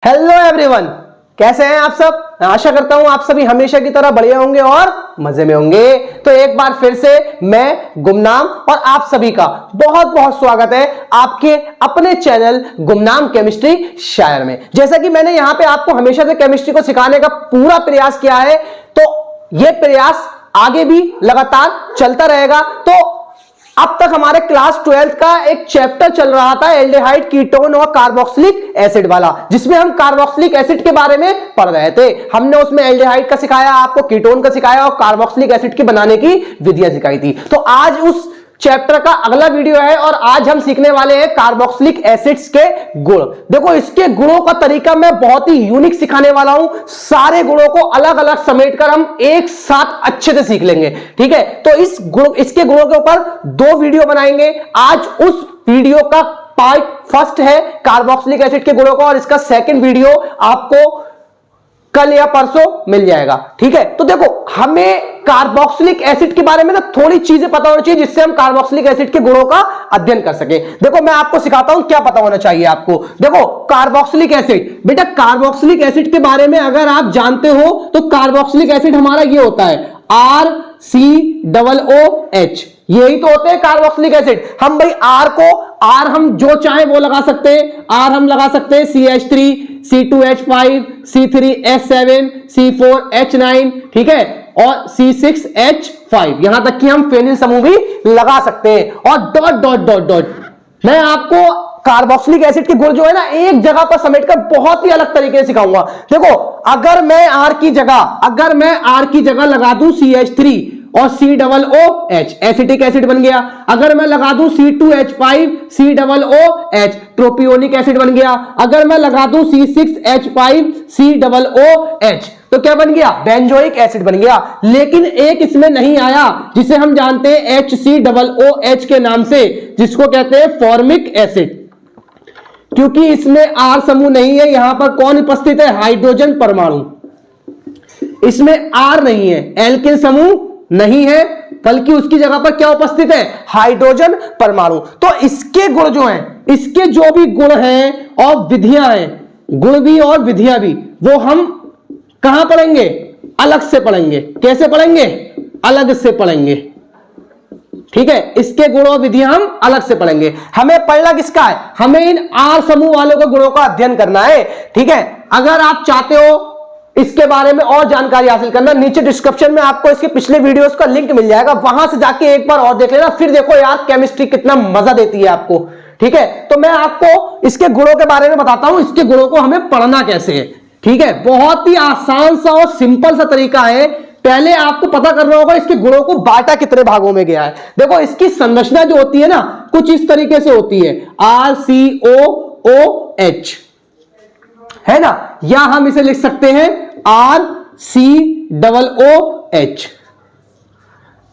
Hello everyone, कैसे हैं आप सब। मैं आशा करता हूं आप सभी हमेशा की तरह बढ़िया होंगे और मजे में होंगे। तो एक बार फिर से मैं गुमनाम और आप सभी का बहुत बहुत स्वागत है आपके अपने चैनल गुमनाम केमिस्ट्री शायर में। जैसा कि मैंने यहां पे आपको हमेशा से केमिस्ट्री को सिखाने का पूरा प्रयास किया है, तो यह प्रयास आगे भी लगातार चलता रहेगा। तो अब तक हमारे क्लास 12 का एक चैप्टर चल रहा था एल्डिहाइड, कीटोन और कार्बोक्सिलिक एसिड वाला, जिसमें हम कार्बोक्सिलिक एसिड के बारे में पढ़ रहे थे। हमने उसमें एल्डिहाइड का सिखाया, आपको कीटोन का सिखाया और कार्बोक्सिलिक एसिड के बनाने की विधियां सिखाई थी। तो आज उस चैप्टर का अगला वीडियो है और आज हम सीखने वाले हैं कार्बोक्सिलिक एसिड्स के गुण। देखो, इसके गुणों का तरीका मैं बहुत ही यूनिक सिखाने वाला हूं। सारे गुणों को अलग अलग समेटकर हम एक साथ अच्छे से सीख लेंगे, ठीक है। तो इसके गुणों के ऊपर 2 वीडियो बनाएंगे। आज उस वीडियो का पार्ट फर्स्ट है कार्बोक्सिलिक एसिड के गुणों का और इसका सेकंड वीडियो आपको कल या परसों मिल जाएगा, ठीक है। तो देखो, हमें कार्बोक्सिलिक एसिड के बारे में ना थोड़ी चीजें पता होनी चाहिए जिससे हम कार्बोक्सिलिक एसिड के गुणों का अध्ययन कर सके। देखो, मैं आपको सिखाता हूं क्या पता होना चाहिए आपको। देखो, कार्बोक्सिलिक एसिड, बेटा कार्बोक्सिलिक एसिड के बारे में अगर आप जानते हो तो कार्बोक्सिलिक एसिड हमारा ये होता है RCOOH, यही तो होते हैं कार्बोक्सिलिक एसिड। हम भाई R हम जो चाहे वो लगा सकते हैं। R हम लगा सकते हैं CH3, C2H5, C3H7, C4H9, ठीक है, और C6H5, यहां तक कि हम फेनिल समूह भी लगा सकते हैं। और डॉट डॉट डॉट डॉट मैं आपको कार्बोक्सिलिक एसिड के गुण जो है ना एक जगह पर समेटकर बहुत ही अलग तरीके से सिखाऊंगा। देखो, अगर मैं R की जगह लगा दूं CH3 और COOH, एसिटिक एसिड बन गया। अगर मैं लगा दूं C2H5 COOH, ट्रोपियोनिक एसिड बन गया। अगर मैं लगा दूं C6H5 COOH, तो क्या बन गया? बेंजोइक एसिड बन गया। लेकिन एक इसमें नहीं आया जिसे हम जानते हैं HCOOH के नाम से, जिसको कहते हैं फॉर्मिक एसिड, क्योंकि इसमें R समूह नहीं है। यहां पर कौन उपस्थित है? हाइड्रोजन परमाणु। इसमें R नहीं है, एल्केन समूह नहीं है, बल्कि उसकी जगह पर क्या उपस्थित है? हाइड्रोजन परमाणु। तो इसके गुण जो हैं, इसके जो भी गुण हैं और विधियां हैं, गुण भी और विधियां भी, वो हम कहां पढ़ेंगे? अलग से पढ़ेंगे। कैसे पढ़ेंगे? अलग से पढ़ेंगे, ठीक है। इसके गुण और विधियां हम अलग से पढ़ेंगे। हमें पढ़ना किसका है? हमें इन R समूह वालों के गुणों का अध्ययन करना है, ठीक है। अगर आप चाहते हो इसके बारे में और जानकारी हासिल करना, नीचे डिस्क्रिप्शन में आपको इसके पिछले वीडियोस का लिंक मिल जाएगा, वहां से जाके एक बार और देख लेना। फिर देखो यार, केमिस्ट्री कितना मजा देती है आपको, ठीक है। तो मैं आपको इसके गुणों के बारे में बताता हूं, इसके गुणों को हमें पढ़ना कैसे है, ठीक है। बहुत ही आसान सा और सिंपल सा तरीका है। पहले आपको पता करना होगा इसके गुणों को बांटा कितने भागों में गया है। देखो, इसकी संरचना जो होती है ना, कुछ इस तरीके से होती है, RCOOH, है ना, या हम इसे लिख सकते हैं RCOOH,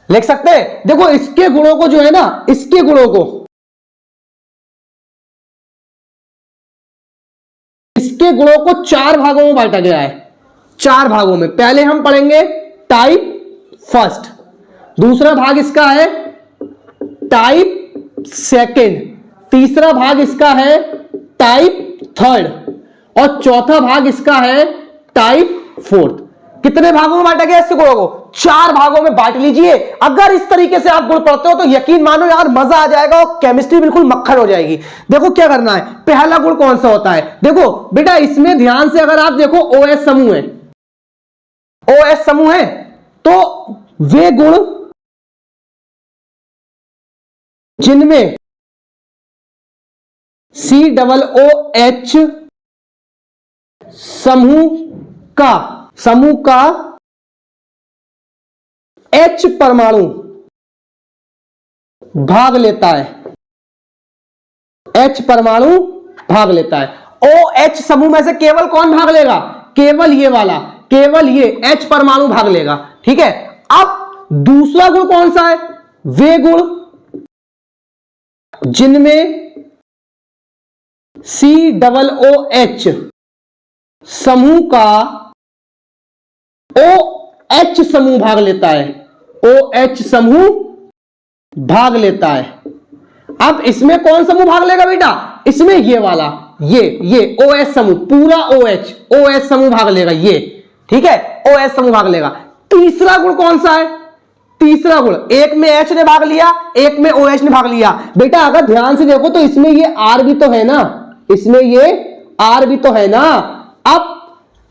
लिख सकते हैं। देखो, इसके गुणों को जो है ना, इसके गुणों को 4 भागों में बांटा गया है। 4 भागों में। पहले हम पढ़ेंगे टाइप फर्स्ट, दूसरा भाग इसका है टाइप सेकंड, तीसरा भाग इसका है टाइप थर्ड और चौथा भाग इसका है टाइप फोर्थ। कितने भागों में बांटा गया इसके गुणों को? 4 भागों में बांट लीजिए। अगर इस तरीके से आप गुण पढ़ते हो तो यकीन मानो यार, मजा आ जाएगा और केमिस्ट्री बिल्कुल मक्खन हो जाएगी। देखो क्या करना है। पहला गुण कौन सा होता है? देखो बेटा, इसमें ध्यान से अगर आप देखो, OH समूह है, OH समूह है, तो वे गुण जिनमें COOH समूह का H परमाणु भाग लेता है, H परमाणु भाग लेता है। OH समूह में से केवल कौन भाग लेगा? केवल ये वाला, केवल ये H परमाणु भाग लेगा, ठीक है। अब दूसरा गुण कौन सा है? वे गुण जिनमें COOH समूह का OH समूह भाग लेता है, OH समूह भाग लेता है। अब इसमें कौन समूह भाग लेगा बेटा? इसमें ये वाला, ये OH समूह, पूरा OH समूह भाग लेगा ये, ठीक है, OH समूह भाग लेगा। तीसरा गुण कौन सा है? तीसरा गुण, एक में H ने भाग लिया, एक में OH ने भाग लिया। बेटा अगर ध्यान से देखो तो इसमें ये R भी तो है ना, इसमें ये R भी तो है ना। अब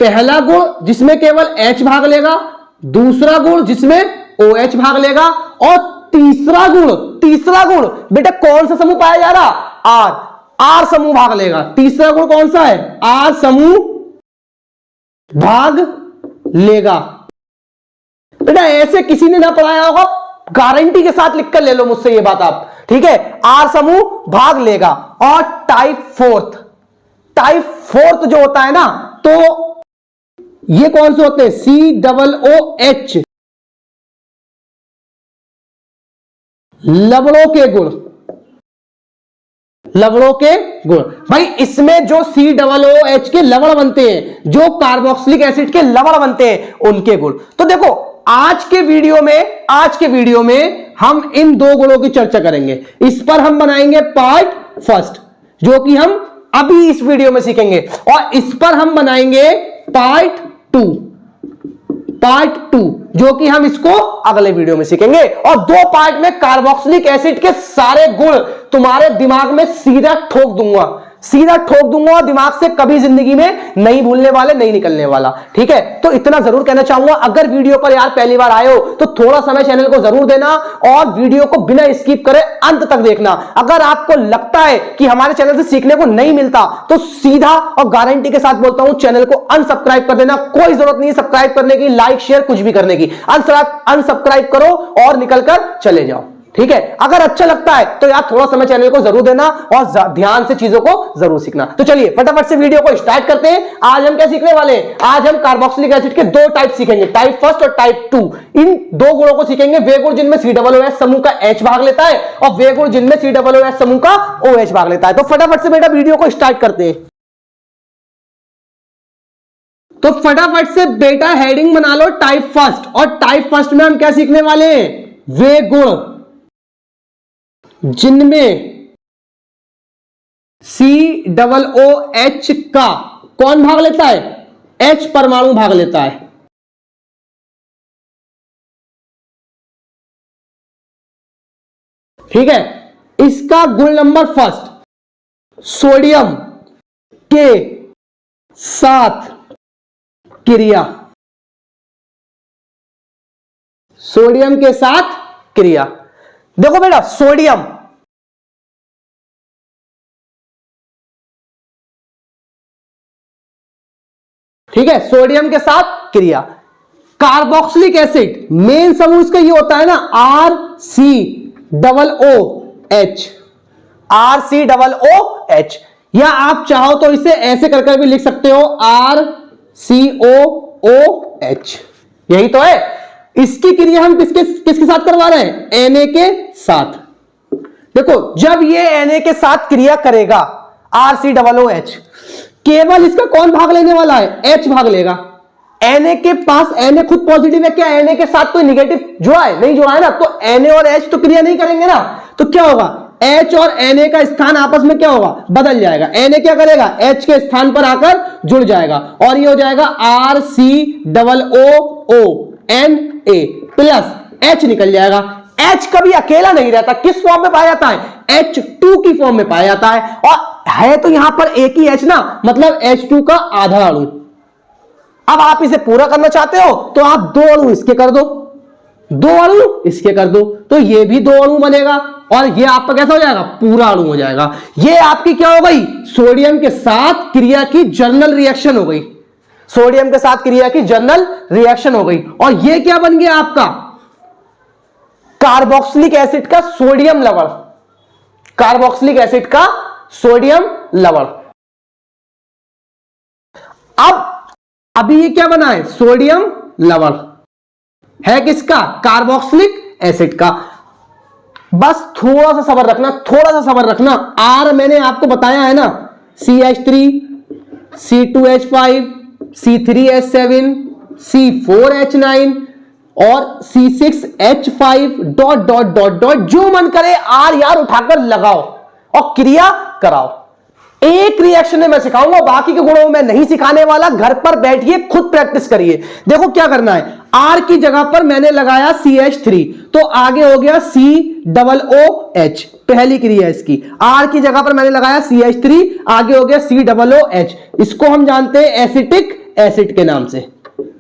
पहला गुण जिसमें केवल H भाग लेगा, दूसरा गुण जिसमें OH भाग लेगा, और तीसरा गुण बेटा कौन सा समूह पाया जा रहा? R समूह भाग लेगा। तीसरा गुण कौन सा है? R समूह भाग लेगा। बेटा ऐसे किसी ने ना पढ़ाया होगा, गारंटी के साथ लिखकर ले लो मुझसे ये बात आप, ठीक है, R समूह भाग लेगा। और टाइप फोर्थ जो होता है ना, तो ये कौन से होते हैं? COOH, लवणों के गुण। भाई इसमें जो COOH के लवण बनते हैं, जो कार्बोक्सिलिक एसिड के लवण बनते हैं, उनके गुण। तो देखो आज के वीडियो में हम इन दो गुणों की चर्चा करेंगे। इस पर हम बनाएंगे पार्ट फर्स्ट, जो कि हम अभी इस वीडियो में सीखेंगे, और इस पर हम बनाएंगे पार्ट टू, जो कि हम इसको अगले वीडियो में सीखेंगे। और दो पार्ट में कार्बोक्सिलिक एसिड के सारे गुण तुम्हारे दिमाग में सीधा ठोक दूंगा, और दिमाग से कभी जिंदगी में नहीं भूलने वाले, नहीं निकलने वाला, ठीक है। तो इतना जरूर कहना चाहूंगा, अगर वीडियो पर यार पहली बार आए हो तो थोड़ा समय चैनल को जरूर देना, और वीडियो को बिना स्किप करे अंत तक देखना। अगर आपको लगता है कि हमारे चैनल से सीखने को नहीं मिलता, तो सीधा और गारंटी के साथ बोलता हूं, चैनल को अनसब्सक्राइब कर देना। कोई जरूरत नहीं है सब्सक्राइब करने की, लाइक शेयर कुछ भी करने की। अनसब्सक्राइब करो और निकलकर चले जाओ, ठीक है। अगर अच्छा लगता है तो यार थोड़ा समय चैनल को जरूर देना, और ध्यान से चीजों को जरूर सीखना। तो चलिए फटाफट से वीडियो को स्टार्ट करते हैं। आज हम क्या सीखने वाले हैं? आज हम कार्बोक्सिलिक एसिड के दो टाइप सीखेंगे, टाइप फर्स्ट और टाइप टू। इन दो गुणों को सीखेंगे, वे गुण जिनमें COOH समूह का H भाग लेता है, और वे गुण जिनमें COOH समूह का OH भाग लेता है। तो फटाफट से बेटा वीडियो को स्टार्ट करते हैं। तो फटाफट से बेटा हेडिंग बना लो टाइप फर्स्ट, और टाइप फर्स्ट में हम क्या सीखने वाले हैं? वे गुण जिनमें COOH का कौन भाग लेता है? H परमाणु भाग लेता है। ठीक है, इसका गुण नंबर फर्स्ट, सोडियम के साथ क्रिया, सोडियम के साथ क्रिया। देखो बेटा सोडियम, ठीक है, सोडियम के साथ क्रिया। कार्बोक्सिलिक एसिड मेन समूह इसका ये होता है ना, RCOOH, या आप चाहो तो इसे ऐसे करके भी लिख सकते हो, RCOOH। यही तो है। इसकी क्रिया हम किसके साथ करवा रहे हैं? Na के साथ। देखो जब ये Na के साथ क्रिया करेगा RCOOH, केवल इसका कौन भाग लेने वाला है? H भाग लेगा। Na के पास, Na खुद पॉजिटिव है क्या? Na के साथ कोई नेगेटिव जुड़ा है? नहीं जुड़ा है ना, तो Na और H तो क्रिया नहीं करेंगे ना। तो क्या होगा? H और Na का स्थान आपस में क्या होगा? बदल जाएगा। Na क्या करेगा? H के स्थान पर आकर जुड़ जाएगा, और ये हो जाएगा RCOONA प्लस H निकल जाएगा। H कभी अकेला नहीं रहता, किस फॉर्म में पाया जाता है? H2 की फॉर्म में पाया जाता है, और है तो यहां पर एक ही H ना, मतलब H2 का आधा अणु। अब आप इसे पूरा करना चाहते हो तो आप दो अणु इसके कर दो, दो अणु इसके कर दो, तो ये भी दो अणु बनेगा, और ये आपका कैसा हो जाएगा? पूरा अणु हो जाएगा। ये आपकी क्या हो गई? सोडियम के साथ क्रिया की जर्नल रिएक्शन हो गई, सोडियम के साथ क्रिया की जर्नल रिएक्शन हो गई। और ये क्या बन गया आपका? कार्बोक्सिलिक एसिड का सोडियम लवण, कार्बोक्सिलिक एसिड का सोडियम लवण। अब अभी ये क्या बना है? सोडियम लवण है किसका? कार्बोक्सिलिक एसिड का। बस थोड़ा सा सब्र रखना, थोड़ा सा सब्र रखना। R मैंने आपको बताया है ना, CH3, C2H5, C3H7, C4H9 और C6H5 ... जो मन करे R यार उठाकर लगाओ और क्रिया कराओ। एक रिएक्शन में मैं सिखाऊंगा, बाकी के गुणों में नहीं सिखाने वाला। घर पर बैठिए, खुद प्रैक्टिस करिए। देखो क्या करना है, R की जगह पर मैंने लगाया CH3, तो आगे हो गया COOH, पहली क्रिया इसकी। R की जगह पर मैंने लगाया CH3, आगे हो गया COOH। इसको हम जानते हैं एसिटिक एसिड के नाम से,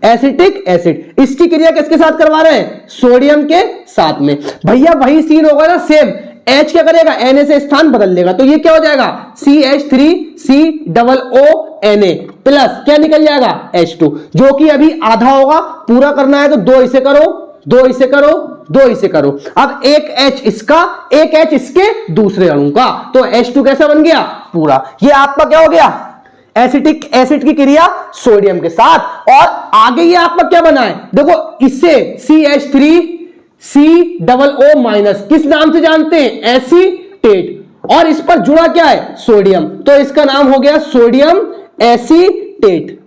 एसिटिक एसिड। इसकी क्रिया किसके साथ करवा रहे हैं, सोडियम के साथ में। भैया वही सीन होगा ना, सेम। H क्या करेगा, Na से स्थान बदल लेगा, तो ये क्या हो जाएगा, CH3COONA प्लस क्या निकल जाएगा, H2, जो कि अभी आधा होगा। पूरा करना है तो 2 इसे करो, 2 इसे करो, 2 इसे करो। अब एक H इसका, एक H इसके दूसरे अणु का, तो H2 कैसा बन गया, पूरा। ये आपका क्या हो गया, एसिटिक एसिड की क्रिया सोडियम के साथ। और आगे ये आपका क्या बना है, देखो इससे CH3COO- किस नाम से जानते हैं, एसीटेट, और इस पर जुड़ा क्या है, सोडियम, तो इसका नाम हो गया सोडियम एसीटेट,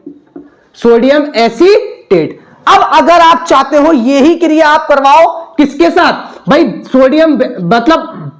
सोडियम एसीटेट। अब अगर आप चाहते हो यही क्रिया आप करवाओ किसके साथ, भाई सोडियम मतलब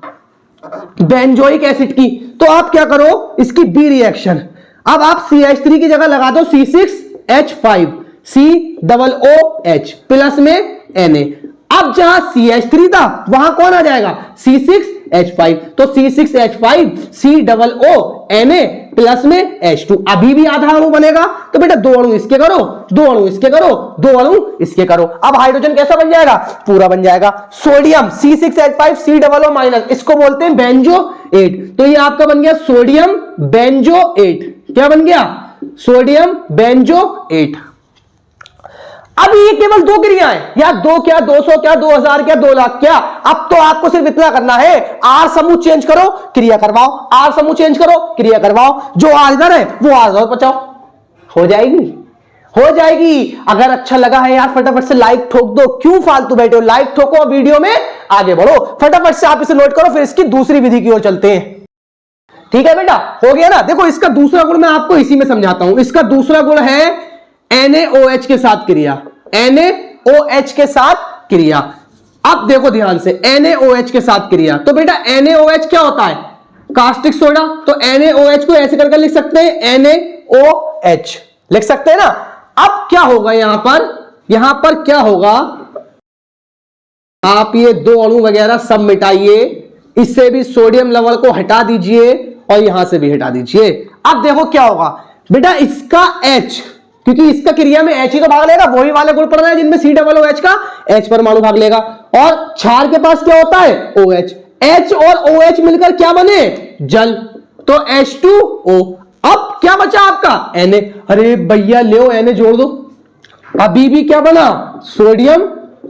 बेंजोइक एसिड की, तो आप क्या करो, इसकी बी रिएक्शन। अब आप CH3 की जगह लगा दो C6H5 COOH प्लस में Na। अब जहां CH3 था वहां कौन आ जाएगा, C6H5, तो C6H5 COONA प्लस में H2। अभी भी आधा अणु बनेगा, तो बेटा 2 अणु इसके करो, 2 अणु इसके करो, 2 अणु इसके करो। अब हाइड्रोजन कैसा बन जाएगा, पूरा बन जाएगा। सोडियम C6H5 COO-, इसको बोलते हैं बेंजोएट, तो ये आपका बन गया सोडियम बेंजोएट। क्या बन गया, सोडियम बेंजोएट। अब ये केवल 2 क्रिया है या 2 क्या, 200 क्या, 2000 क्या, 2 लाख क्या। अब तो आपको सिर्फ इतना करना है, R समूह चेंज करो, क्रिया करवाओ, R समूह चेंज करो, क्रिया करवाओ। जो R इधर है वो R उधर बचाओ, हो जाएगी, हो जाएगी। अगर अच्छा लगा है यार फटाफट से लाइक ठोक दो, क्यों फालतू बैठे हो, लाइक ठोको और वीडियो में आगे बढ़ो। फटाफट से आप इसे नोट करो, फिर इसकी दूसरी विधि की ओर चलते हैं। ठीक है बेटा, हो गया ना। देखो इसका दूसरा गुण मैं आपको इसी में समझाता हूं। इसका दूसरा गुण है NaOH के साथ क्रिया, NaOH के साथ क्रिया। अब देखो ध्यान से, NaOH के साथ क्रिया, तो बेटा NaOH क्या होता है, कास्टिक सोडा। तो NaOH को ऐसे करके लिख सकते हैं, NaOH लिख सकते हैं ना। अब क्या होगा यहां पर क्या होगा, आप ये 2 अणु वगैरह सब मिटाइए, इससे भी सोडियम लवण को हटा दीजिए और यहां से भी हटा दीजिए। अब देखो क्या होगा बेटा, इसका H, क्योंकि इसका क्रिया में H ही तो भाग लेगा, वही वाले गुण पड़ रहे हैं जिनमें COOH का H परमाणु भाग लेगा। और क्षार के पास क्या होता है, OH, H और OH मिलकर क्या बने, जल, तो H2O। अब क्या बचा आपका, Na। अरे भैया ले Na जोड़ दो, अभी भी क्या बना, सोडियम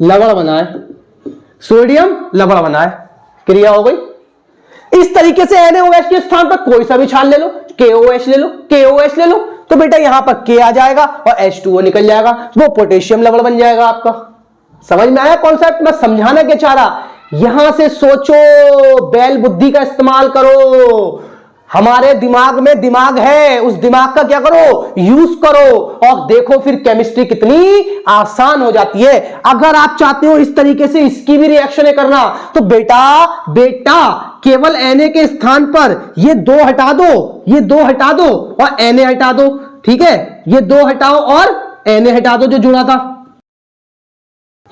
लवण बना है, सोडियम लवण बना है, क्रिया हो गई। इस तरीके से NaOH के स्थान पर कोई सा भी क्षार ले लो, KOH ले लो, KOH ले लो, तो बेटा यहां पर K आ जाएगा और H2O निकल जाएगा, वो पोटेशियम लवण बन जाएगा आपका। समझ में आया कॉन्सेप्ट, मैं समझाना क्या चाह रहा, यहां से सोचो, बैल बुद्धि का इस्तेमाल करो। हमारे दिमाग में दिमाग है, उस दिमाग का क्या करो, यूज करो, और देखो फिर केमिस्ट्री कितनी आसान हो जाती है। अगर आप चाहते हो इस तरीके से इसकी भी रिएक्शन करना, तो बेटा केवल Na के स्थान पर ये 2 हटा दो, ये 2 हटा दो और Na हटा दो। ठीक है, ये 2 हटाओ और Na हटा दो जो जुड़ा था,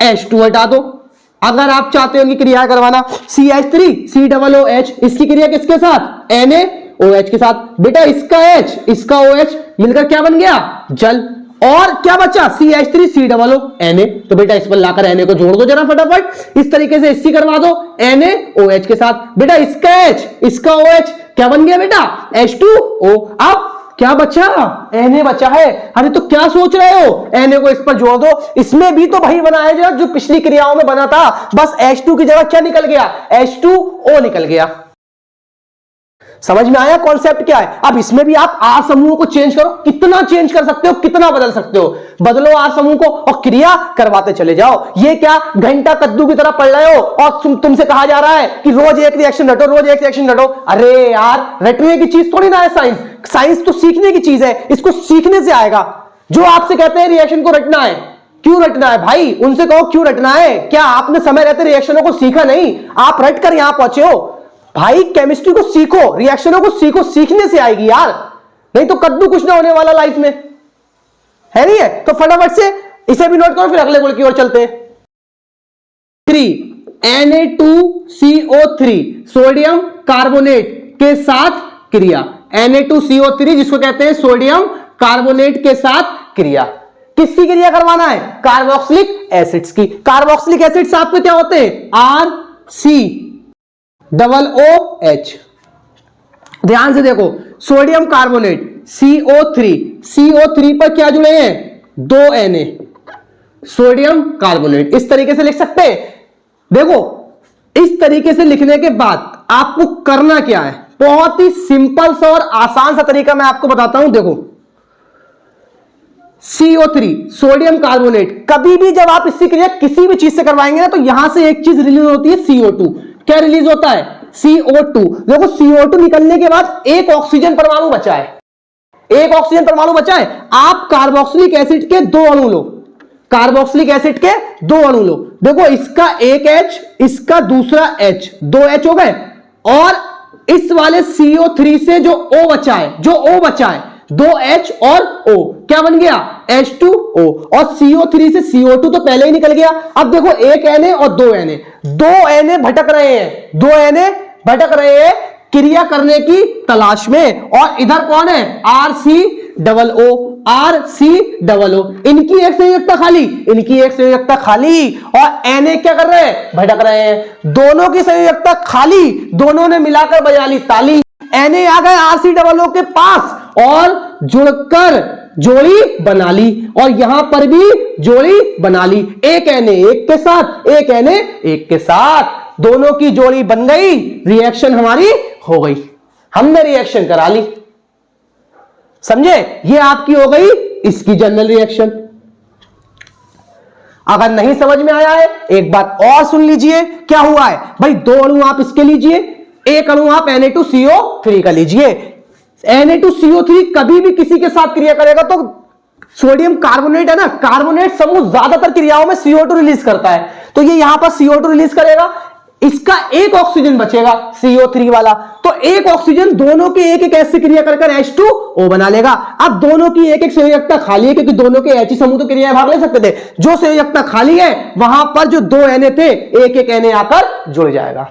H2 हटा दो। अगर आप चाहते हो कि क्रिया करवाना, CH3 COOH, इसकी क्रिया किसके साथ, NaOH के साथ। बेटा इसका H इसका OH मिलकर क्या बन गया, जल, और क्या बचा, CH3 COONA। तो बेटा इस पर लाकर Na को जोड़ दो जरा फटाफट, इस तरीके से इसकी करवा दो NaOH के साथ। बेटा इसका H इसका OH क्या बन गया बेटा, H2O। अब क्या बचा, Na बचा है। अरे तो क्या सोच रहे हो, Na को इस पर जोड़ दो। इसमें भी तो वही बना है जो पिछली क्रियाओं में बना था, बस H2 की जगह क्या निकल गया, H2O निकल गया। समझ में आया कॉन्सेप्ट क्या है। अब इसमें भी आप R समूह को चेंज करो, कितना चेंज कर सकते हो, कितना बदल सकते हो, बदलो R समूह को और क्रिया करवाते चले जाओ। ये क्या घंटा कद्दू की तरह पढ़ रहे हो और तुमसे कहा जा रहा है कि रोज एक रिएक्शन रटो, रोज एक रिएक्शन रटो। अरे यार रटने की चीज थोड़ी ना है साइंस, साइंस तो सीखने की चीज है, इसको सीखने से आएगा। जो आपसे कहते हैं रिएक्शन को रटना है, क्यों रटना है भाई, उनसे कहो क्यों रटना है। क्या आपने समय रहते रिएक्शनों को सीखा नहीं, आप रट कर यहां पहुंचे हो। भाई केमिस्ट्री को सीखो, रिएक्शनों को सीखो, सीखने से आएगी यार, नहीं तो कद्दू कुछ ना होने वाला लाइफ में है, नहीं है? तो फटाफट से इसे भी नोट करो, फिर अगले गुण की ओर चलते हैं। 3 Na2CO3 सोडियम कार्बोनेट के साथ क्रिया, Na2CO3 जिसको कहते हैं सोडियम कार्बोनेट के साथ क्रिया। किसकी क्रिया करवाना है? कार्बोक्सिलिक एसिड्स की। कार्बोक्सिलिक एसिड्स आपके क्या होते हैं? RCOOH। ध्यान से देखो, सोडियम कार्बोनेट CO3 पर क्या जुड़े हैं? 2 Na, सोडियम कार्बोनेट। इस तरीके से लिख सकते हैं। देखो, इस तरीके से लिखने के बाद आपको करना क्या है? बहुत ही सिंपल सा और आसान सा तरीका मैं आपको बताता हूं। देखो, CO3 सोडियम कार्बोनेट, कभी भी जब आप इसकी क्रिया किसी भी चीज से करवाएंगे ना, तो यहां से एक चीज रिलीज होती है, CO2। क्या रिलीज होता है? CO2। देखो, CO2 निकलने के बाद एक ऑक्सीजन परमाणु बचा है, एक ऑक्सीजन परमाणु बचा है। आप कार्बोक्सिलिक एसिड के 2 अणु लो, कार्बोक्सिलिक एसिड के 2 अणु लो। देखो, इसका एक H, इसका दूसरा H, 2 H हो गए, और इस वाले CO3 से जो O बचा है, 2 H और O, क्या बन गया? H2O। और CO3 से CO2 तो पहले ही निकल गया। अब देखो, एक Na और 2 Na, 2 Na भटक रहे हैं, 2 Na भटक रहे हैं क्रिया करने की तलाश में। और इधर कौन है? RCOO। इनकी एक संयोजकता खाली, इनकी एक संयोजकता खाली, और Na क्या कर रहे हैं? भटक रहे हैं। दोनों की संयोजकता खाली, दोनों ने मिलाकर बजा ली ताली। Na आ गए RCOO के पास और जुड़कर जोड़ी बना ली, और यहां पर भी जोड़ी बना ली। एक Na एक के साथ, एक Na एक के साथ, दोनों की जोड़ी बन गई, रिएक्शन हमारी हो गई, हमने रिएक्शन करा ली। समझे? ये आपकी हो गई इसकी जनरल रिएक्शन। अगर नहीं समझ में आया है, एक बात और सुन लीजिए। क्या हुआ है भाई? 2 अणु आप इसके लीजिए, एक अणु आप Na2CO3 का लीजिए। Na2CO3 कभी भी किसी के साथ क्रिया करेगा तो सोडियम कार्बोनेट है ना, कार्बोनेट समूह ज्यादातर क्रियाओं में CO2 रिलीज करता है, तो ये यहां पर CO2 रिलीज करेगा। इसका एक ऑक्सीजन बचेगा, CO3 वाला, तो एक ऑक्सीजन दोनों के एक एक ऐसी क्रिया कर H2O बना लेगा। अब दोनों की एक एक संयोजकता खाली है, क्योंकि दोनों के H समूह तो क्रिया भाग ले सकते थे। जो संयोजकता खाली है वहां पर जो 2 Na थे, एक एक Na आकर जुड़ जाएगा।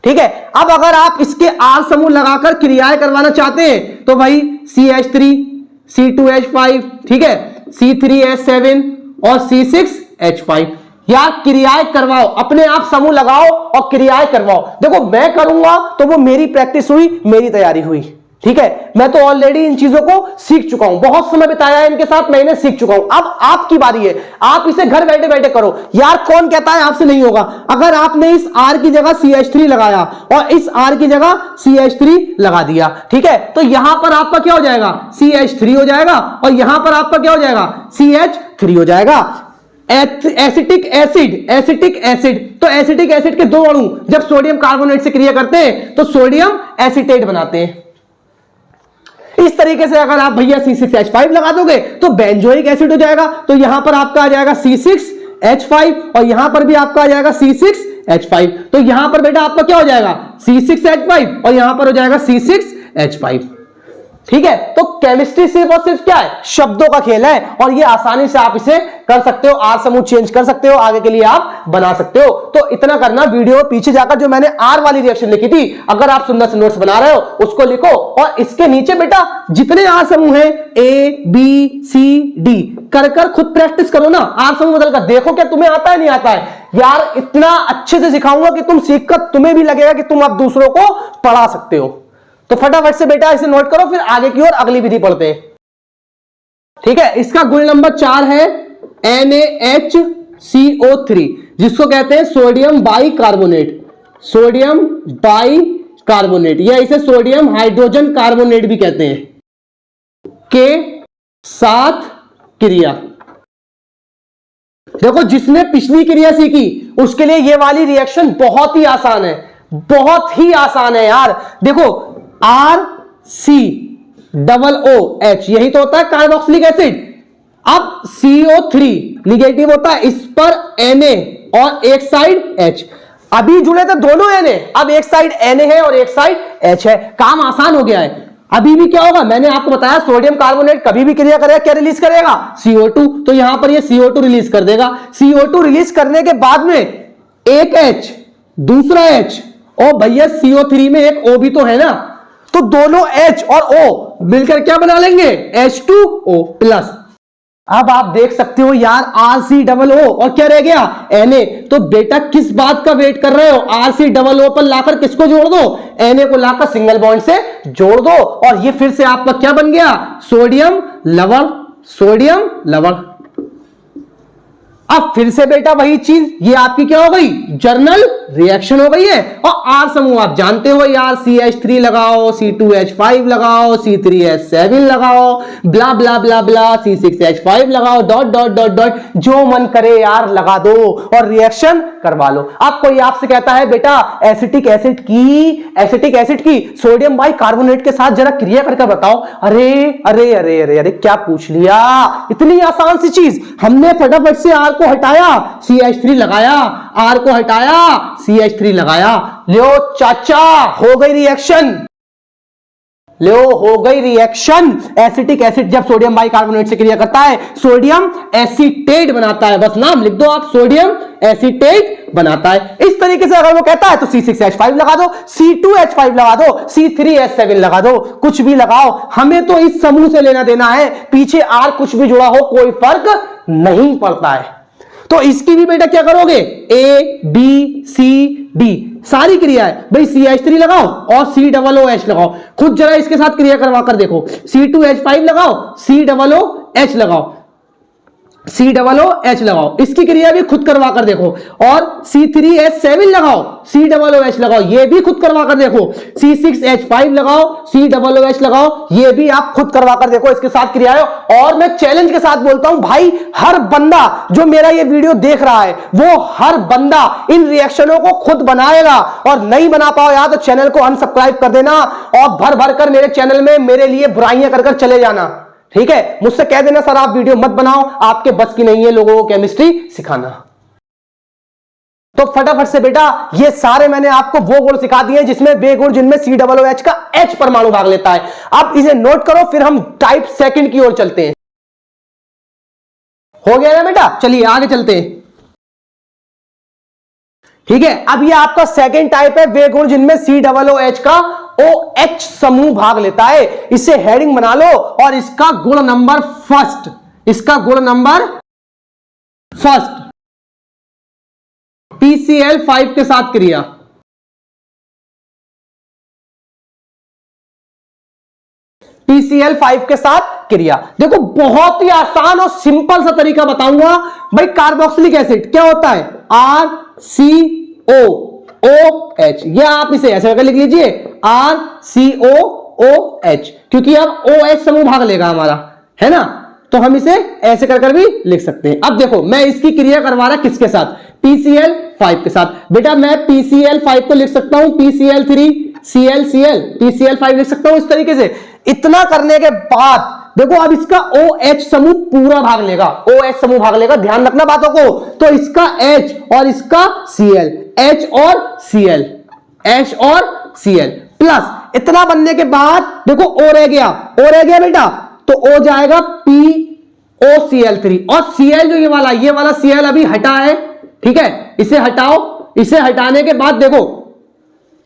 ठीक है? अब अगर आप इसके R समूह लगाकर क्रियाएं करवाना चाहते हैं तो भाई CH3, C2H5, ठीक है, C3H7 और C6H5, यार क्रियाएं करवाओ, अपने आप समूह लगाओ और क्रियाएं करवाओ। देखो, मैं करूंगा तो वो मेरी प्रैक्टिस हुई, मेरी तैयारी हुई। ठीक है? मैं तो ऑलरेडी इन चीजों को सीख चुका हूं, बहुत समय बिताया है इनके साथ, मैं इन्हें सीख चुका हूं। अब आपकी बारी है, आप इसे घर बैठे बैठे करो। यार कौन कहता है आपसे नहीं होगा? अगर आपने इस R की जगह CH3 लगाया और इस R की जगह CH3 लगा दिया, ठीक है, तो यहां पर आपका क्या हो जाएगा? CH3 हो जाएगा, और यहां पर आपका क्या हो जाएगा? CH3 हो जाएगा। एसिटिक एसिड, तो एसिटिक एसिड के 2 अणु जब सोडियम कार्बोनेट से क्रिया करते हैं तो सोडियम एसीटेट बनाते हैं। इस तरीके से अगर आप भैया C6H5 लगा दोगे तो बेंजोइक एसिड हो जाएगा, तो यहां पर आपका आ जाएगा C6H5, और यहां पर भी आपका आ जाएगा C6H5, तो यहां पर बेटा आपका क्या हो जाएगा? C6H5, और यहां पर हो जाएगा C6H5। ठीक है? तो केमिस्ट्री सिर्फ और सिर्फ क्या है? शब्दों का खेल है, और ये आसानी से आप इसे कर सकते हो, R समूह चेंज कर सकते हो, आगे के लिए आप बना सकते हो। तो इतना करना, वीडियो पीछे जाकर जो मैंने R वाली रिएक्शन लिखी थी, अगर आप सुंदर से नोट्स बना रहे हो उसको लिखो, और इसके नीचे बेटा जितने R समूह हैं A B C D कर कर खुद प्रैक्टिस करो ना, R समूह बदल कर देखो क्या तुम्हें आता है नहीं आता है। यार इतना अच्छे से सिखाऊंगा कि तुम सीखकर तुम्हें भी लगेगा कि तुम अब दूसरों को पढ़ा सकते हो। तो फटाफट से बेटा इसे नोट करो, फिर आगे की ओर अगली विधि पढ़ते हैं। ठीक है? इसका गुण नंबर 4 है NaHCO3, जिसको कहते हैं सोडियम बाइकार्बोनेट, सोडियम बाइकार्बोनेट, या इसे सोडियम हाइड्रोजन कार्बोनेट भी कहते हैं, के साथ क्रिया। देखो, जिसने पिछली क्रिया सीखी उसके लिए ये वाली रिएक्शन बहुत ही आसान है, बहुत ही आसान है यार। देखो, RCOOH यही तो होता है कार्बोक्सिलिक एसिड। अब CO3 निगेटिव होता है, इस पर Na और एक साइड H। अभी जुड़े थे दोनों Na, अब एक साइड Na है और एक साइड H है, काम आसान हो गया है। अभी भी क्या होगा, मैंने आपको बताया सोडियम कार्बोनेट कभी भी क्रिया करेगा, क्या रिलीज करेगा, CO2, तो यहां पर ये CO2 रिलीज कर देगा। CO2 रिलीज करने के बाद में एक H दूसरा H और भैया CO3 में एक O भी तो है ना, तो दोनों H और O मिलकर क्या बना लेंगे, H2O प्लस। अब आप देख सकते हो यार RCOO और क्या रह गया, Na, तो बेटा किस बात का वेट कर रहे हो, RCOO पर लाकर किसको जोड़ दो, Na को लाकर सिंगल बॉन्ड से जोड़ दो और ये फिर से आपका क्या बन गया, सोडियम लवण, सोडियम लवण। अब फिर से बेटा वही चीज, ये आपकी क्या हो गई, जर्नल रिएक्शन हो गई है। और R समूह आप जानते हो यार, CH3 लगाओ, C2H5 लगाओ, C3H7 लगाओ, ब्ला ब्ला ब्ला ब्ला, C6H5 लगाओ, डॉट डॉट डॉट डॉट, जो मन करे यार लगा दो और रिएक्शन करवा लो। अब कोई आपसे कहता है बेटा एसिटिक एसिड की सोडियम बाइकार्बोनेट के साथ जरा क्रिया करके बताओ, अरे अरे अरे अरे अरे क्या पूछ लिया, इतनी आसान सी चीज। हमने फटाफट से R को हटाया, CH3 लगाया, R को हटाया, CH3 लगाया, लो चाचा हो गई रिएक्शन, लो हो गई रिएक्शन। एसिटिक एसिड जब सोडियम बाइकार्बोनेट से क्रिया करता है सोडियम एसीटेट बनाता है, बस नाम लिख दो आप, सोडियम एसीटेट बनाता है। इस तरीके से अगर वो कहता है तो C6H5 लगा दो, C2H5 लगा दो, C3H7 लगा दो, कुछ भी लगाओ, हमें तो इस समूह से लेना देना है, पीछे R कुछ भी जुड़ा हो कोई फर्क नहीं पड़ता है। तो इसकी भी बेटा क्या करोगे, A B C D सारी क्रियाएं, भाई CH3 लगाओ और COOH लगाओ, खुद जरा इसके साथ क्रिया करवा कर देखो, C2H5 लगाओ, COOH लगाओ, COOH लगाओ, इसकी क्रिया भी खुद करवा कर देखो, और C3H7 लगाओ, COOH लगाओ, ये भी खुद करवा कर देखो, C6H5 लगाओ, COOH लगाओ, ये भी आप खुद करवा कर देखो इसके साथ क्रियाएं। और मैं चैलेंज के साथ बोलता हूं भाई, हर बंदा जो मेरा ये वीडियो देख रहा है वो हर बंदा इन रिएक्शनों को खुद बनाएगा, और नहीं बना पाओ यार तो चैनल को अनसब्सक्राइब कर देना और भर भर कर मेरे चैनल में मेरे लिए बुराइयां कर चले जाना, ठीक है। मुझसे कह देना सर आप वीडियो मत बनाओ, आपके बस की नहीं है लोगों को केमिस्ट्री सिखाना। तो फटाफट से बेटा ये सारे मैंने आपको वो गुण सिखा दिए जिसमें वे गुण जिनमें COOH का H परमाणु भाग लेता है। अब इसे नोट करो, फिर हम टाइप सेकंड की ओर चलते हैं। हो गया ना बेटा, चलिए आगे चलते हैं, ठीक है। अब ये आपका सेकंड टाइप है, वे गुण जिनमें COOH का OH समूह भाग लेता है। इसे हेडिंग बना लो और इसका गुण नंबर फर्स्ट, इसका गुण नंबर फर्स्ट, PCl5 के साथ क्रिया, PCl5 के साथ क्रिया। देखो बहुत ही आसान और सिंपल सा तरीका बताऊंगा भाई। कार्बोक्सिलिक एसिड क्या होता है, RCOOH, ये आप इसे ऐसे करके लिख लीजिए RCOOH, क्योंकि अब OH समूह भाग लेगा हमारा, है ना, तो हम इसे ऐसे कर भी लिख सकते हैं। अब देखो मैं इसकी क्रिया करवा रहा किसके साथ, PCl5 के साथ। बेटा मैं PCl5 को लिख सकता हूं PCl3ClCl, PCl5 लिख सकता हूं इस तरीके से। इतना करने के बाद देखो अब इसका OH समूह पूरा भाग लेगा, OH समूह भाग लेगा, ध्यान रखना बातों को। तो इसका H और इसका Cl, H और Cl, H और Cl प्लस, इतना बनने के बाद देखो O रह गया, O रह गया बेटा, तो O जाएगा POCl3, और Cl जो ये वाला Cl अभी हटा है, ठीक है, इसे हटाओ। इसे हटाने के बाद देखो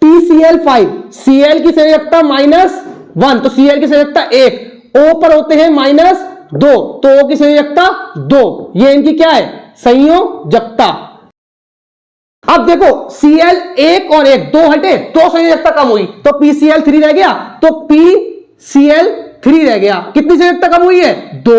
PCl5, Cl की संयोजकता -1, तो Cl की संयोजकता 1, O पर होते हैं -2, तो O की संयोजकता 2, ये इनकी क्या है, संयोजकता। अब देखो Cl 1 और 1 2 हटे, 2 संयोजकता कम हुई, तो PCl3 रह गया, तो PCl3 रह गया। कितनी संयोजकता कम हुई है, 2।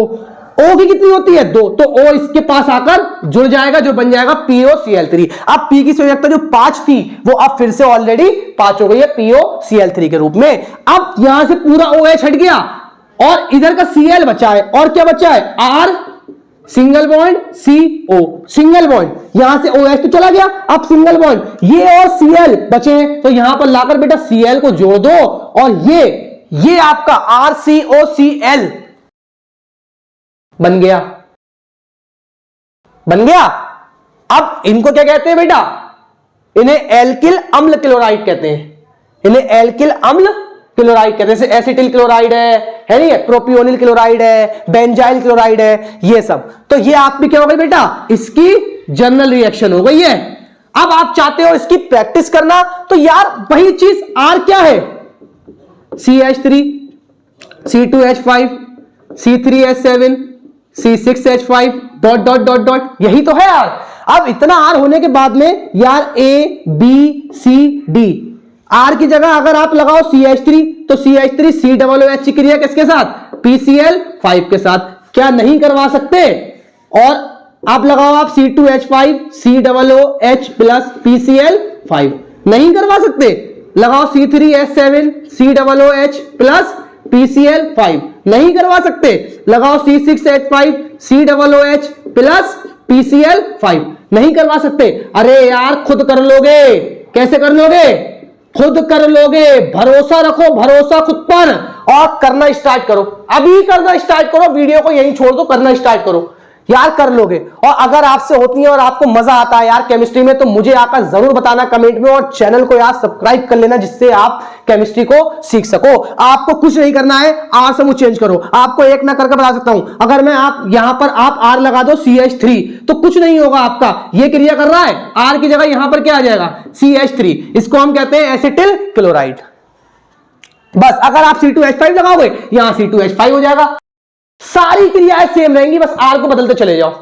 O की कितनी होती है, 2, तो O इसके पास आकर जुड़ जाएगा, जो बन जाएगा POCl3। अब P की संयोजकता जो 5 थी वो अब फिर से ऑलरेडी 5 हो गई है POCl3 के रूप में। अब यहां से पूरा OH हट गया और इधर का Cl बचा है, और क्या बचा है, R single bond CO, single bond, यहां से OH तो चला गया, अब सिंगल बॉन्ड, ये और Cl बचे हैं, तो यहां पर लाकर बेटा Cl को जोड़ दो, और ये आपका RCOCl बन गया, बन गया। अब इनको क्या कहते हैं बेटा, इन्हें एल्किल अम्ल क्लोराइड कहते हैं, इन्हें एल्किल अम्ल क्लोराइड कहते हैं। जैसे एसिटिल क्लोराइड है नहीं है, प्रोपियोनिल क्लोराइड है, बेंजाइल क्लोराइड है, ये सब। तो ये आपकी क्या हो गई बेटा, इसकी जनरल रिएक्शन हो गई है। अब आप चाहते हो इसकी प्रैक्टिस करना, तो यार वही चीज आर क्या है, CH3 C2H5 C3H7 C6H5 dot dot dot dot, यही तो है यार। अब इतना आर होने के बाद में यार A B C D, R की जगह अगर आप लगाओ CH3 तो CH3 COOH की क्रिया किसके साथ, PCl5 के साथ, क्या नहीं करवा सकते? और आप लगाओ आप C2H5 COOH प्लस PCl5, नहीं करवा सकते? लगाओ C3H7 COOH प्लस PCl5, नहीं करवा सकते? लगाओ C6H5 COOH प्लस PCl5, नहीं करवा सकते? अरे यार खुद कर लोगे, कैसे कर लोगे? खुद कर लोगे, भरोसा रखो, भरोसा खुद पर, और करना स्टार्ट करो, अभी करना स्टार्ट करो, वीडियो को यहीं छोड़ दो, करना स्टार्ट करो यार, कर लोगे। और अगर आपसे होती है और आपको मजा आता है यार केमिस्ट्री में, तो मुझे आकर जरूर बताना कमेंट में, और चैनल को यार सब्सक्राइब कर लेना, जिससे आप केमिस्ट्री को सीख सको। आपको कुछ नहीं करना है, आर समूह चेंज करो। आपको एक मैं करके बता सकता हूं, अगर मैं आप यहां पर आप आर लगा दो CH3, तो कुछ नहीं होगा आपका, ये क्रिया कर रहा है, आर की जगह यहां पर क्या आ जाएगा, CH3, इसको हम कहते हैं एसिटिल क्लोराइड। बस अगर आप C2H5 लगाओगे, यहां C2H5 हो जाएगा। सारी क्रियाएं सेम रहेंगी, बस आर को बदलते चले जाओ।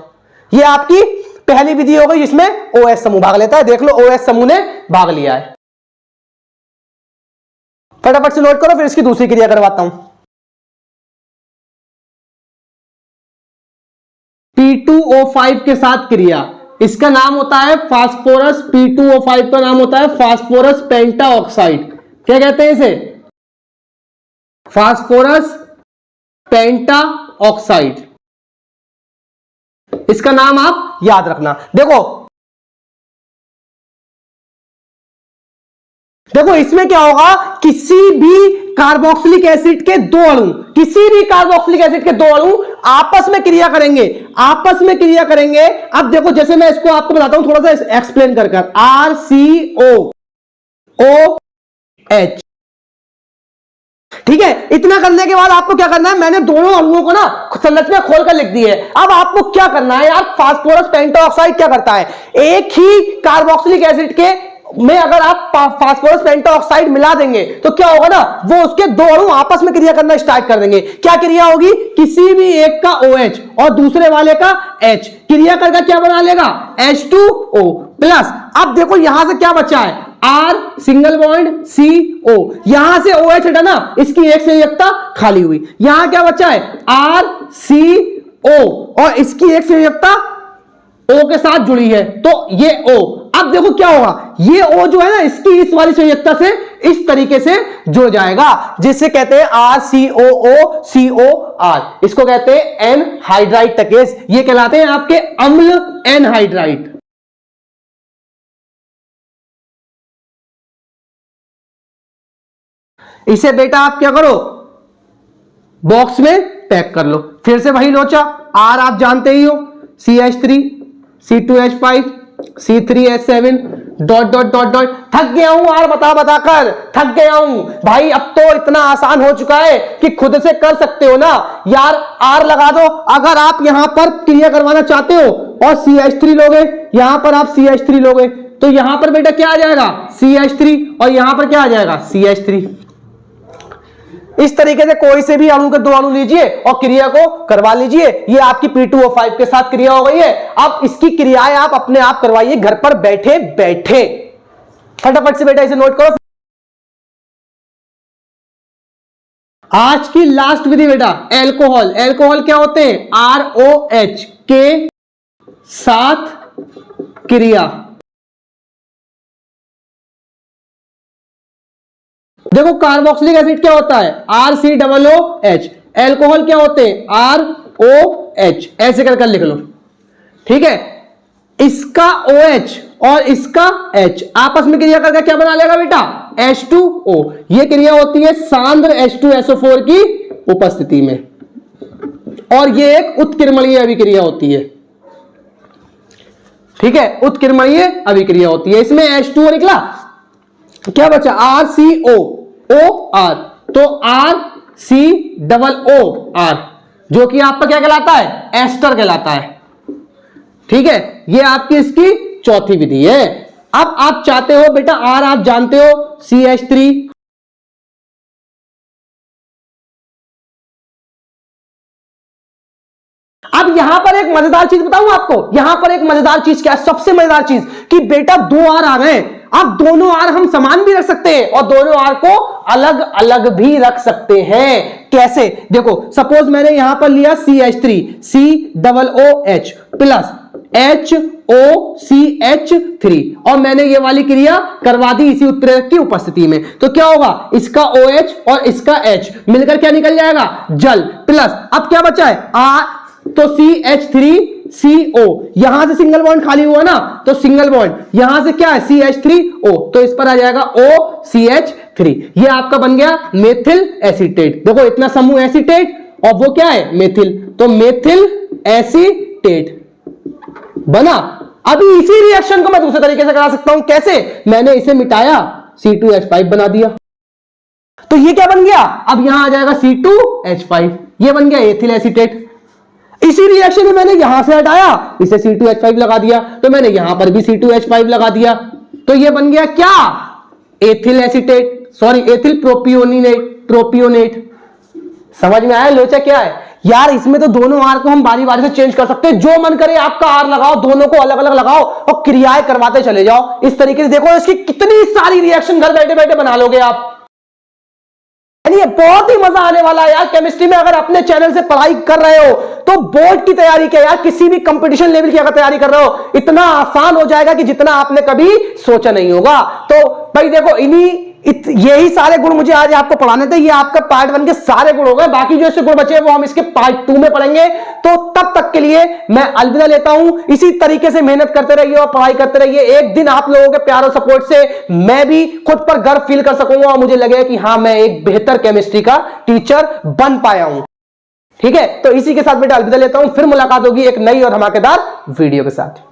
ये आपकी पहली विधि हो गई जिसमें OH समूह भाग लेता है। देख लो OH समूह ने भाग लिया है। फटाफट से नोट करो, फिर इसकी दूसरी क्रिया करवाता हूं। P2O5 के साथ क्रिया, इसका नाम होता है फास्फोरस, P2O5 का नाम होता है फास्फोरस पेंटाऑक्साइड। क्या कहते हैं इसे, फास्फोरस पेंटा ऑक्साइड, इसका नाम आप याद रखना। देखो देखो इसमें क्या होगा, किसी भी कार्बोक्सिलिक एसिड के दो अणु, किसी भी कार्बोक्सिलिक एसिड के दो अणु आपस में क्रिया करेंगे, आपस में क्रिया करेंगे। अब देखो जैसे मैं इसको आपको बताता हूं, थोड़ा सा एक्सप्लेन कर RCOOH, ठीक है। इतना करने के बाद आपको क्या करना है, मैंने दोनों अणुओं को ना संरचना खोलकर लिख दी है। अब आपको क्या करना है यार, फास्फोरस पेंटाऑक्साइड क्या करता है, एक ही कार्बोक्सिलिक एसिड के में अगर आप फास्फोरस पेंटाऑक्साइड मिला देंगे तो क्या होगा ना, वो उसके दो अणु आपस में क्रिया करना स्टार्ट कर देंगे। क्या क्रिया होगी, किसी भी एक का OH और दूसरे वाले का H, क्रिया करके क्या बना लेगा, H2O प्लस। अब देखो यहां से क्या बचा है, R सिंगल बॉन्ड CO, यहां से OH हटा ना, इसकी एक संयोजकता खाली हुई, यहां क्या बचा है RCO, और इसकी एक संयोजकता O के साथ जुड़ी है, तो ये O। अब देखो क्या होगा, ये O जो है ना, इसकी इस वाली संयोजकता से इस तरीके से जुड़ जाएगा, जिसे कहते हैं RCOOCOR, इसको कहते हैं एनहाइड्राइड टकेस, ये कहलाते हैं आपके अम्ल एनहाइड्राइड। इसे बेटा आप क्या करो, बॉक्स में पैक कर लो। फिर से वही लोचा, आर आप जानते ही हो, CH3 C2H5 C3H7 dot dot dot dot. थक गया हूं आर बता बता कर, थक गया हूं भाई। अब तो इतना आसान हो चुका है कि खुद से कर सकते हो ना यार, आर लगा दो। अगर आप यहां पर क्रिया करवाना चाहते हो और CH3 लोगे, यहां पर आप CH3 लोगे, तो यहां पर बेटा क्या आ जाएगा, CH3, और यहां पर क्या आ जाएगा, CH3। इस तरीके से कोई से भी अणु के दो अणु लीजिए और क्रिया को करवा लीजिए। ये आपकी P2O5 के साथ क्रिया हो गई है। अब इसकी क्रियाएं आप अपने आप करवाइए घर पर बैठे बैठे। फटाफट से बेटा इसे नोट करो। आज की लास्ट विधि बेटा, एल्कोहल। एल्कोहल क्या होते हैं, ROH के साथ क्रिया। देखो कार्बोक्सिलिक एसिड क्या होता है, RCOOH, एल्कोहल क्या होते हैं, ROH, ऐसे कर लिख लो, ठीक है। इसका OH और इसका H आपस में क्रिया करके क्या बना लेगा बेटा, H2O। ये क्रिया होती है सांद्र H2SO4 की उपस्थिति में, और ये एक उत्कीर्णीय अभिक्रिया होती है, ठीक है, उत्कीर्णीय अभिक्रिया होती है। इसमें H2O निकला, क्या बचा RCO OR, तो RCOO जो कि आपका क्या कहलाता है, एस्टर कहलाता है। ठीक है, ये आपकी इसकी चौथी विधि है। अब आप चाहते हो बेटा R आप जानते हो CH3, अब यहां पर एक मजेदार चीज बताऊं आपको, यहां पर एक मजेदार चीज क्या है, सबसे मजेदार चीज कि बेटा दो R आ रहे हैं, अब दोनों R हम समान भी रख सकते हैं और दोनों R को अलग अलग भी रख सकते हैं। कैसे, देखो सपोज मैंने यहां पर लिया CH3 COOH प्लस HOCH3 और मैंने ये वाली क्रिया करवा दी इसी उत्प्रेरक की उपस्थिति में, तो क्या होगा, इसका OH और इसका H मिलकर क्या निकल जाएगा, जल, प्लस अब क्या बचा है तो CH3CO, यहां से सिंगल बॉन्ड खाली हुआ ना, तो सिंगल बॉन्ड यहां से क्या है CH3O, तो इस पर आ जाएगा OCH3, ये आपका बन गया मेथिल एसीटेट। देखो इतना समूह एसीटेट और वो क्या है मेथिल, तो मेथिल एसीटेट बना। अभी इसी रिएक्शन को मैं दूसरे तरीके से करा सकता हूं, कैसे, मैंने इसे मिटाया C2H5 बना दिया, तो ये क्या बन गया, अब यहां आ जाएगा C2H5, ये बन गया एथिल एसीटेट। इसी रिएक्शन में मैंने यहां से हटाया, इसे C2H5 लगा दिया, तो मैंने यहां पर भी C2H5 लगा दिया, तो ये बन गया क्या, ethyl acetate, sorry ethyl propionate. समझ में आया लोचा क्या है यार, इसमें तो दोनों R को हम बारी बारी से चेंज कर सकते हैं, जो मन करे आपका R लगाओ, दोनों को अलग अलग लगाओ और क्रियाएं करवाते चले जाओ। इस तरीके से देखो इसकी कितनी सारी रिएक्शन घर बैठे बैठे बना लोगे आप। ये बहुत ही मजा आने वाला है यार केमिस्ट्री में। अगर अपने चैनल से पढ़ाई कर रहे हो तो बोर्ड की तैयारी के यार, किसी भी कंपटीशन लेवल की अगर तैयारी कर रहे हो, इतना आसान हो जाएगा कि जितना आपने कभी सोचा नहीं होगा। तो भाई देखो यही सारे गुण मुझे आज आपको पढ़ाने थे, ये आपका पार्ट 1 के सारे गुण हो गए, बाकी जो इससे गुण बचे वो हम इसके पार्ट 2 में पढ़ेंगे। तो तब तक के लिए मैं अलविदा लेता हूं, इसी तरीके से मेहनत करते रहिए और पढ़ाई करते रहिए। एक दिन आप लोगों के प्यार और सपोर्ट से मैं भी खुद पर गर्व फील कर सकूंगा और मुझे लगेगा कि हाँ मैं एक बेहतर केमिस्ट्री का टीचर बन पाया हूं। ठीक है, तो इसी के साथ बेटा अलविदा लेता हूं, फिर मुलाकात होगी एक नई और धमाकेदार वीडियो के साथ।